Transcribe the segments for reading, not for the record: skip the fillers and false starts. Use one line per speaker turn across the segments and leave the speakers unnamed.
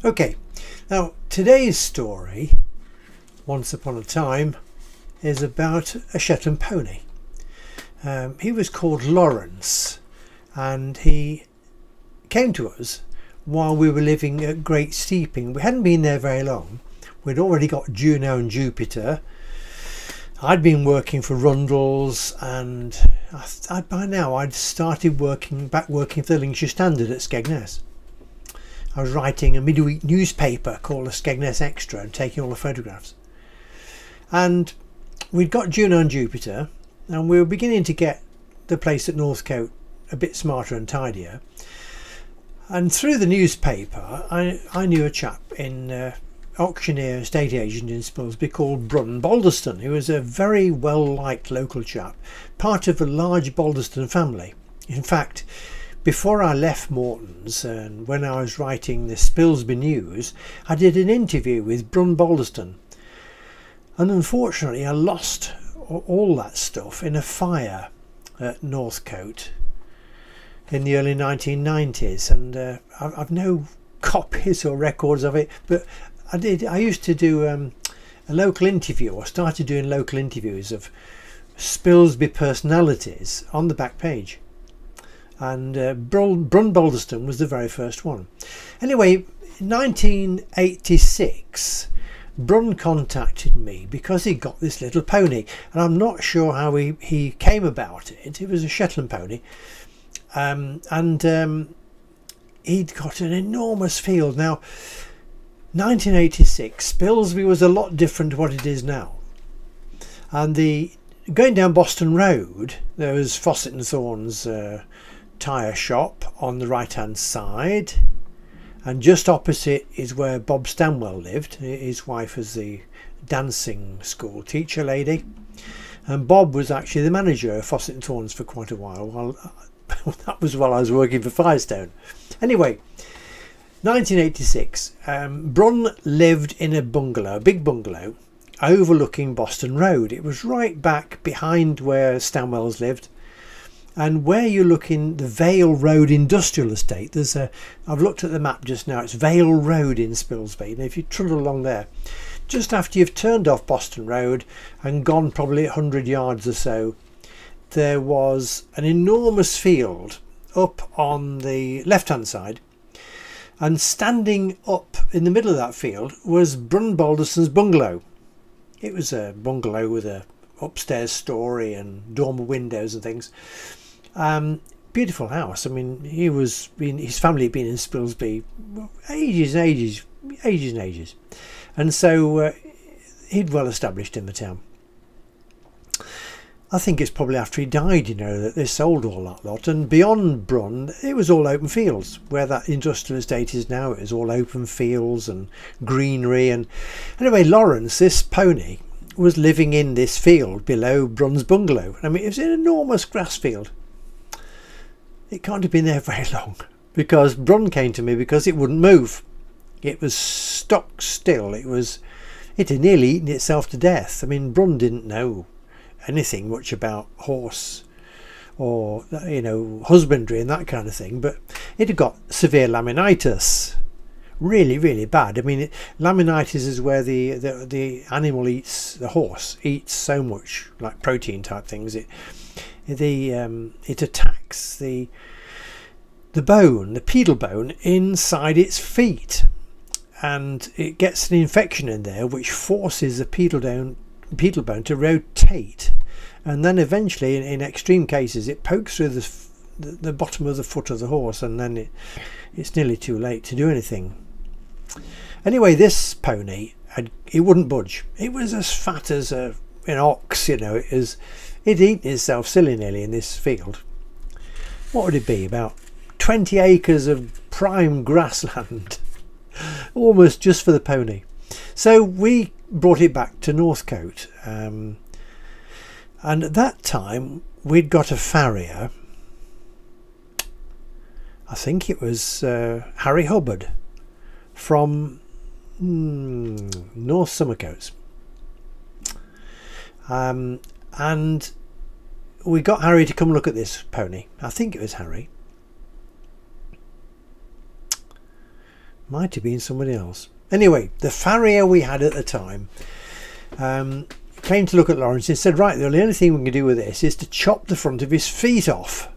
Okay, now today's story, once upon a time, is about a Shetland pony. He was called Lawrence, and he came to us while we were living at Great Steeping. We hadn't been there very long. We'd already got Juno and Jupiter. I'd been working for Rundle's, and by now I'd started working for the Lincolnshire Standard at Skegness. I was writing a midweek newspaper called the Skegness Extra and taking all the photographs. And we'd got Juno and Jupiter, and we were beginning to get the place at Northcote a bit smarter and tidier. And through the newspaper, I knew a chap in auctioneer estate agent in Spilsby called Brun Balderston, who was a very well liked local chap, part of a large Balderston family. In fact, before I left Morton's, and when I was writing the Spilsby News, I did an interview with Brun Balderston, and unfortunately I lost all that stuff in a fire at Northcote in the early 1990s, and I've no copies or records of it, but I used to do a local interview, or started doing local interviews of Spilsby personalities on the back page, and Brun Balderston was the very first one. Anyway, in 1986 Brun contacted me because he got this little pony, and I'm not sure how he came about it. It was a Shetland pony, and he'd got an enormous field. Now 1986, Spilsby was a lot different to what it is now, and going down Boston Road there was Fawcett and Thorne's tyre shop on the right hand side, and just opposite is where Bob Stanwell lived. His wife was the dancing school teacher lady, and Bob was actually the manager of Fawcett and Thorne's for quite a while. That was while I was working for Firestone. Anyway, 1986, Brun lived in a bungalow, a big bungalow, overlooking Boston Road. It was right back behind where Stanwell's lived, and where you look in the Vale Road Industrial Estate, I've looked at the map just now, it's Vale Road in Spilsby, and if you trundle along there, just after you've turned off Boston Road and gone probably 100 yards or so, there was an enormous field up on the left hand side, and standing up in the middle of that field was Brun Balderston's bungalow. It was a bungalow with a upstairs story and dormer windows and things. Beautiful house. I mean, his family had been in Spilsby ages and ages, and so he'd well established in the town. I think it's probably after he died, you know, that they sold all that lot, and beyond Brun it was all open fields. Where that industrial estate is now, it was all open fields and greenery. And anyway, Lawrence, this pony, was living in this field below Brun's bungalow. I mean, it was an enormous grass field. It can't have been there very long, because Brun came to me because it wouldn't move. It was stock still. It had nearly eaten itself to death. I mean, Brun didn't know anything much about horse or, you know, husbandry and that kind of thing, but it had got severe laminitis, really bad. I mean, laminitis is where the animal eats, the horse eats so much like protein type things, it attacks the bone, the pedal bone inside its feet, and it gets an infection in there which forces the pedal bone to rotate, and then eventually in extreme cases it pokes through the bottom of the foot of the horse, and then it's nearly too late to do anything. Anyway, this pony, it wouldn't budge. It was as fat as an ox, you know. It'd eaten itself silly nearly in this field. What would it be, about 20 acres of prime grassland, almost just for the pony. So we brought it back to Northcote, and at that time we'd got a farrier. I think it was Harry Hubbard from North Somercotes, and we got Harry to come look at this pony. I think it was Harry. Might have been somebody else. Anyway, the farrier we had at the time came to look at Lawrence and said, right, the only thing we can do with this is to chop the front of his feet off.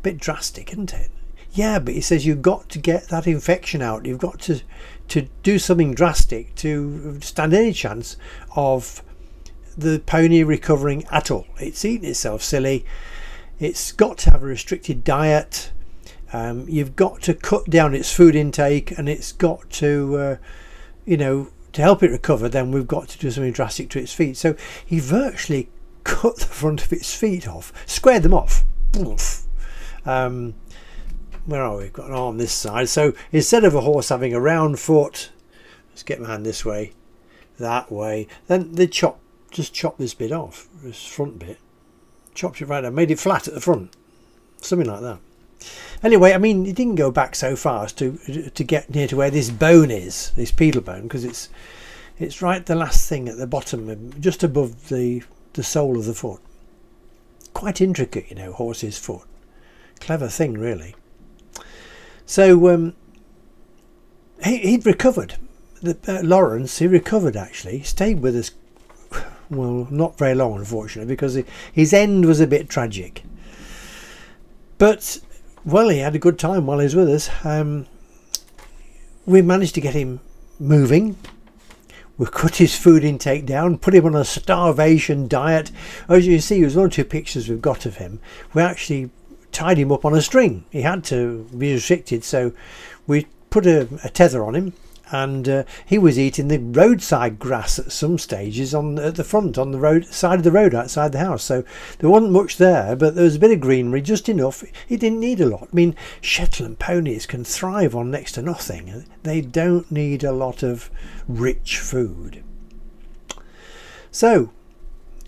Bit drastic, isn't it? Yeah, but he says you've got to get that infection out. You've got to do something drastic to stand any chance of the pony recovering at all. It's eating itself silly. It's got to have a restricted diet. You've got to cut down its food intake, and it's got to, you know, to help it recover, then we've got to do something drastic to its feet. So he virtually cut the front of its feet off, squared them off. Where are we? We've got an arm this side. So instead of a horse having a round foot, let's get my hand this way, that way, then they just chopped this bit off, this front bit, chopped it right down, made it flat at the front, something like that. Anyway, I mean, it didn't go back so far as to get near to where this bone is, this pedal bone, because it's right the last thing at the bottom, just above the sole of the foot. Quite intricate, you know, horse's foot. Clever thing, really. So he'd recovered. Lawrence, he recovered actually. He stayed with us, well, not very long, unfortunately, because his end was a bit tragic. But, well, he had a good time while he was with us. We managed to get him moving. We cut his food intake down, put him on a starvation diet. As you see, there's one or two pictures we've got of him. We actually tied him up on a string. He had to be restricted, so we put a tether on him, and he was eating the roadside grass at some stages at the front, on the side of the road outside the house. So there wasn't much there, but there was a bit of greenery, just enough. He didn't need a lot. I mean, Shetland ponies can thrive on next to nothing. They don't need a lot of rich food. So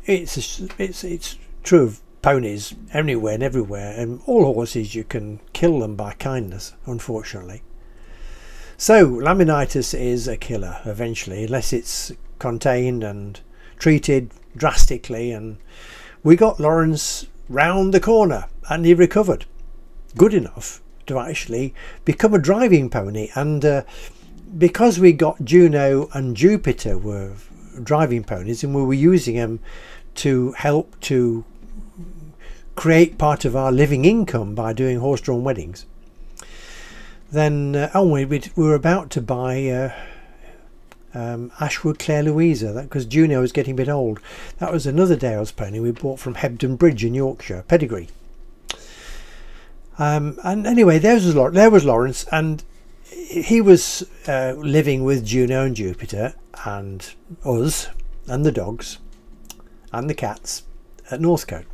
it's true of ponies anywhere and everywhere, and all horses, you can kill them by kindness, unfortunately. So laminitis is a killer eventually, unless it's contained and treated drastically, and we got Lawrence round the corner and he recovered good enough to actually become a driving pony. And because we got Juno and Jupiter were driving ponies, and we were using them to help to create part of our living income by doing horse-drawn weddings, then we were about to buy Ashwood Claire Louisa, because Juno was getting a bit old. That was another Dales pony we bought from Hebden Bridge in Yorkshire, pedigree. And anyway, there was Lawrence, and he was living with Juno and Jupiter and us and the dogs and the cats at Northcote.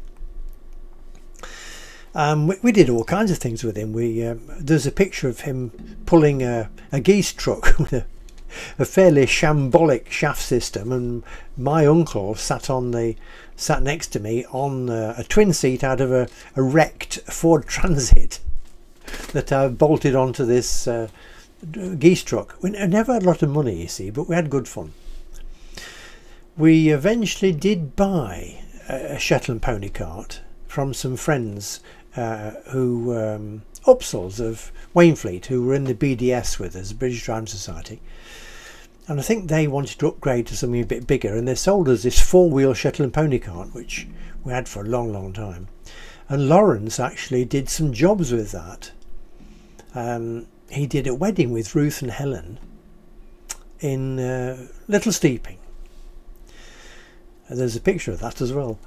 We did all kinds of things with him. There's a picture of him pulling a geese truck with a fairly shambolic shaft system, and my uncle sat next to me on a twin seat out of a wrecked Ford Transit that I bolted onto this geese truck. We never had a lot of money, you see, but we had good fun. We eventually did buy a Shetland pony cart from some friends Upsells of Wainfleet, who were in the BDS with us, British Driving Society, and I think they wanted to upgrade to something a bit bigger, and they sold us this four-wheel Shetland pony cart, which we had for a long time. And Lawrence actually did some jobs with that. He did a wedding with Ruth and Helen in Little Steeping. And there's a picture of that as well.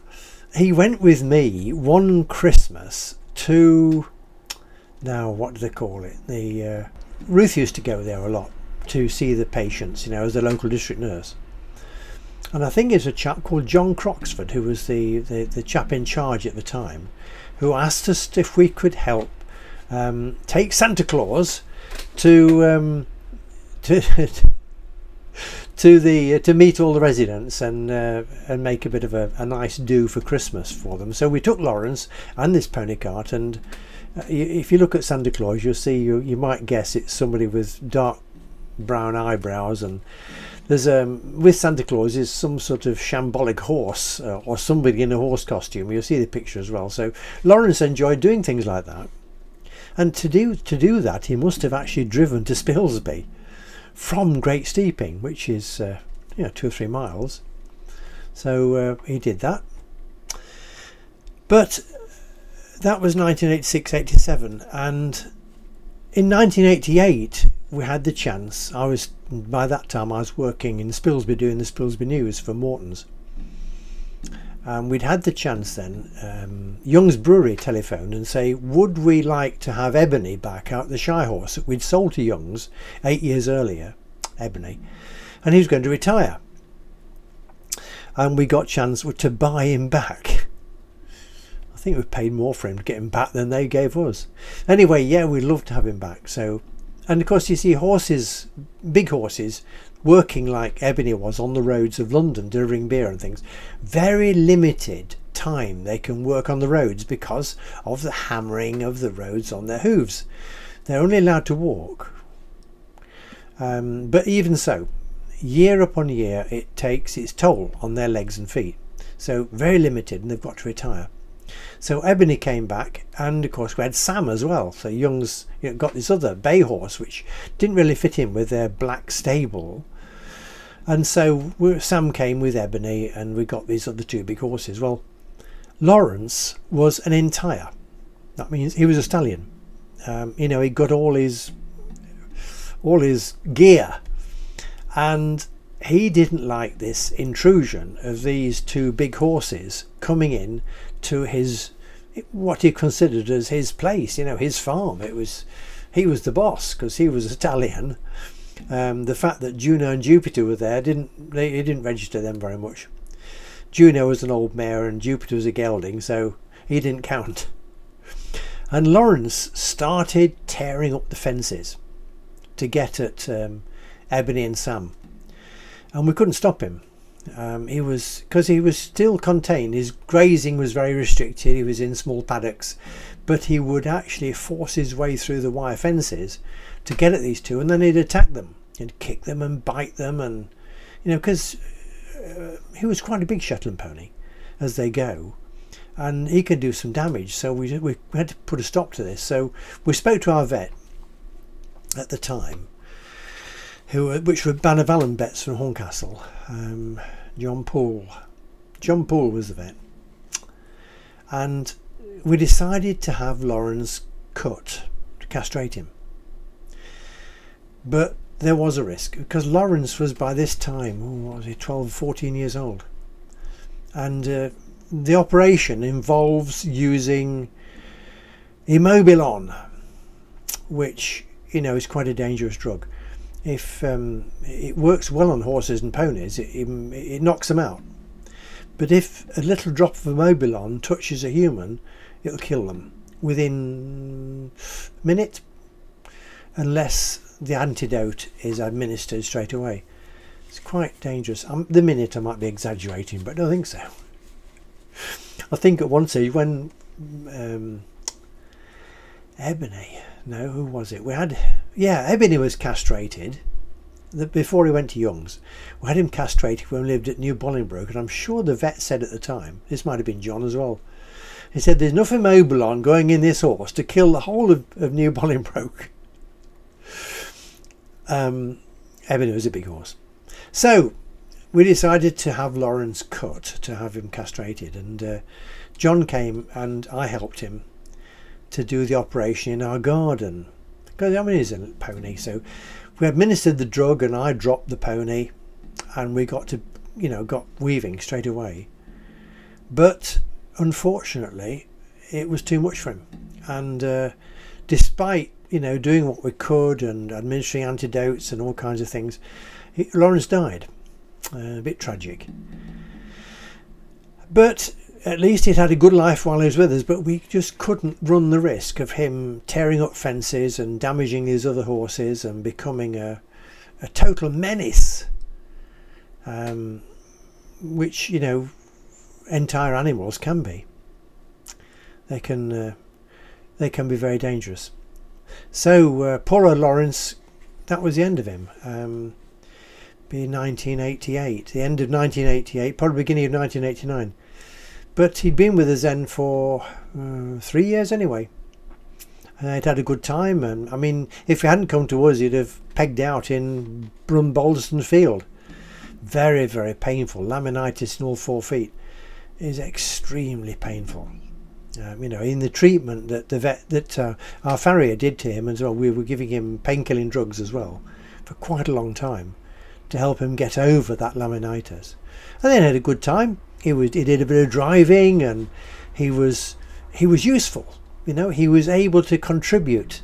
He went with me one Christmas to, now what do they call it, Ruth used to go there a lot to see the patients, you know, as a local district nurse. And I think it's a chap called John Croxford, who was the chap in charge at the time, who asked us if we could help take Santa Claus to meet all the residents and make a bit of a nice do for Christmas for them. So we took Lawrence and this pony cart, and if you look at Santa Claus, you'll see, you might guess it's somebody with dark brown eyebrows, and there's with Santa Claus is some sort of shambolic horse or somebody in a horse costume. You'll see the picture as well. So Lawrence enjoyed doing things like that, And to do that, he must have actually driven to Spilsby from Great Steeping, which is 2 or 3 miles. So he did that. But that was 1986-87, and in 1988 we had the chance. By that time I was working in Spilsby doing the Spilsby News for Morton's. We'd had the chance then. Young's Brewery telephoned and say, would we like to have Ebony back out, the shy horse that we'd sold to Young's 8 years earlier, Ebony, and he was going to retire. And we got a chance to buy him back. I think we paid more for him to get him back than they gave us. Anyway, yeah, we'd love to have him back. So, and of course you see horses, big horses, working like Ebony was on the roads of London delivering beer and things. Very limited time they can work on the roads because of the hammering of the roads on their hooves. They're only allowed to walk. But even so, year upon year it takes its toll on their legs and feet. So very limited, and they've got to retire. So Ebony came back, and of course we had Sam as well. So Young's got this other bay horse which didn't really fit in with their black stable, and so Sam came with Ebony, and we got these other 2 big horses. Well, Lawrence was an entire. That means he was a stallion. He got all his gear, and he didn't like this intrusion of these 2 big horses coming in to his, what he considered as his place, his farm. He was the boss because he was a stallion. The fact that Juno and Jupiter were there didn't register them very much. Juno was an old mare and Jupiter was a gelding, so he didn't count. And Lawrence started tearing up the fences to get at Ebony and Sam, and we couldn't stop him. Because he was still contained. His grazing was very restricted. He was in small paddocks, but he would actually force his way through the wire fences to get at these 2, and then he'd attack them. He'd kick them and bite them, and because he was quite a big Shetland pony as they go, and he could do some damage. So we had to put a stop to this. So we spoke to our vet at the time, which were Bannervallen vets from Horncastle. John Poole was the vet, and we decided to have Lawrence cut, to castrate him. But there was a risk, because Lawrence was by this time, what was he, 12, 14 years old, and the operation involves using Immobilon, which is quite a dangerous drug. If it works well on horses and ponies, it knocks them out. But if a little drop of Immobilon touches a human, it'll kill them within a minute, unless the antidote is administered straight away. It's quite dangerous. The minute I might be exaggerating, but I don't think so. I think at one stage when Ebony, no, who was it? Ebony was castrated before he went to Young's. We had him castrated when we lived at New Bolingbroke, and I'm sure the vet said at the time, this might have been John as well, he said there's enough Immobilon going in this horse to kill the whole of New Bolingbroke. Ebony was a big horse. So we decided to have Lawrence cut, to have him castrated, and John came and I helped him to do the operation in our garden, because he's a pony. So we administered the drug, and I dropped the pony, and we got weaving straight away. But unfortunately it was too much for him, and despite doing what we could and administering antidotes and all kinds of things, Lawrence died. A bit tragic, but at least he'd had a good life while he was with us. But we just couldn't run the risk of him tearing up fences and damaging his other horses and becoming a total menace, which entire animals can be. They can be very dangerous. So poor old Lawrence, that was the end of him. Be 1988, the end of 1988, probably beginning of 1989. But he'd been with us then for 3 years anyway, and they'd had a good time. And I mean, if he hadn't come to us, he'd have pegged out in Balderston Field. Very, very painful. Laminitis in all 4 feet is extremely painful. You know, in the treatment that our farrier did to him as well, we were giving him painkilling drugs as well for quite a long time to help him get over that laminitis. And then he had a good time. He did a bit of driving, and he was useful. You know, he was able to contribute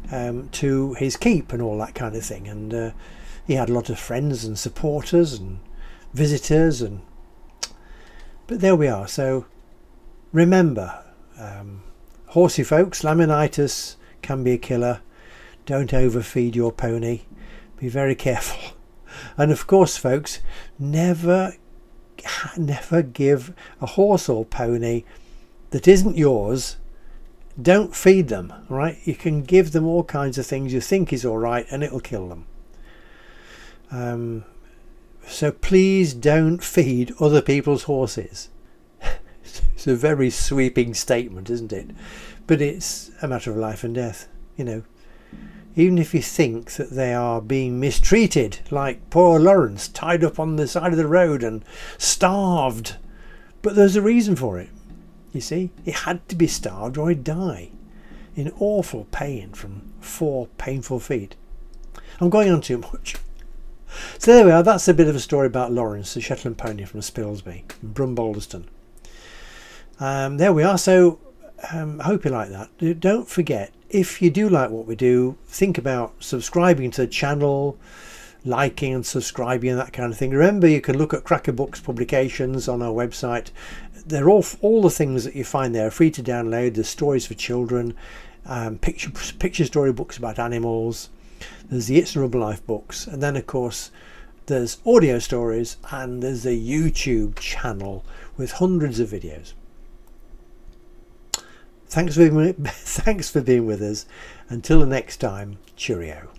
to his keep and all that kind of thing. And he had a lot of friends and supporters and visitors. But there we are. So remember, horsey folks, laminitis can be a killer. Don't overfeed your pony. Be very careful. And of course, folks, never give a horse or pony that isn't yours. Don't feed them, right? You can give them all kinds of things you think is all right, and it'll kill them. So please don't feed other people's horses. It's a very sweeping statement, isn't it? But it's a matter of life and death, you know. Even if you think that they are being mistreated, like poor Lawrence, tied up on the side of the road and starved. But there's a reason for it. You see, he had to be starved or he'd die in awful pain from 4 painful feet. I'm going on too much. So there we are. That's a bit of a story about Lawrence, the Shetland pony from Spilsby, in Balderston. There we are. So I hope you like that. Don't forget, if you do like what we do, think about subscribing to the channel, liking and subscribing and that kind of thing. Remember, you can look at Cracker Books publications on our website. They're all the things that you find there are free to download. There's stories for children, picture story books about animals. There's the It's a Rubber Life books, and then of course there's audio stories, and there's a YouTube channel with hundreds of videos. Thanks for being with us. Until the next time, cheerio.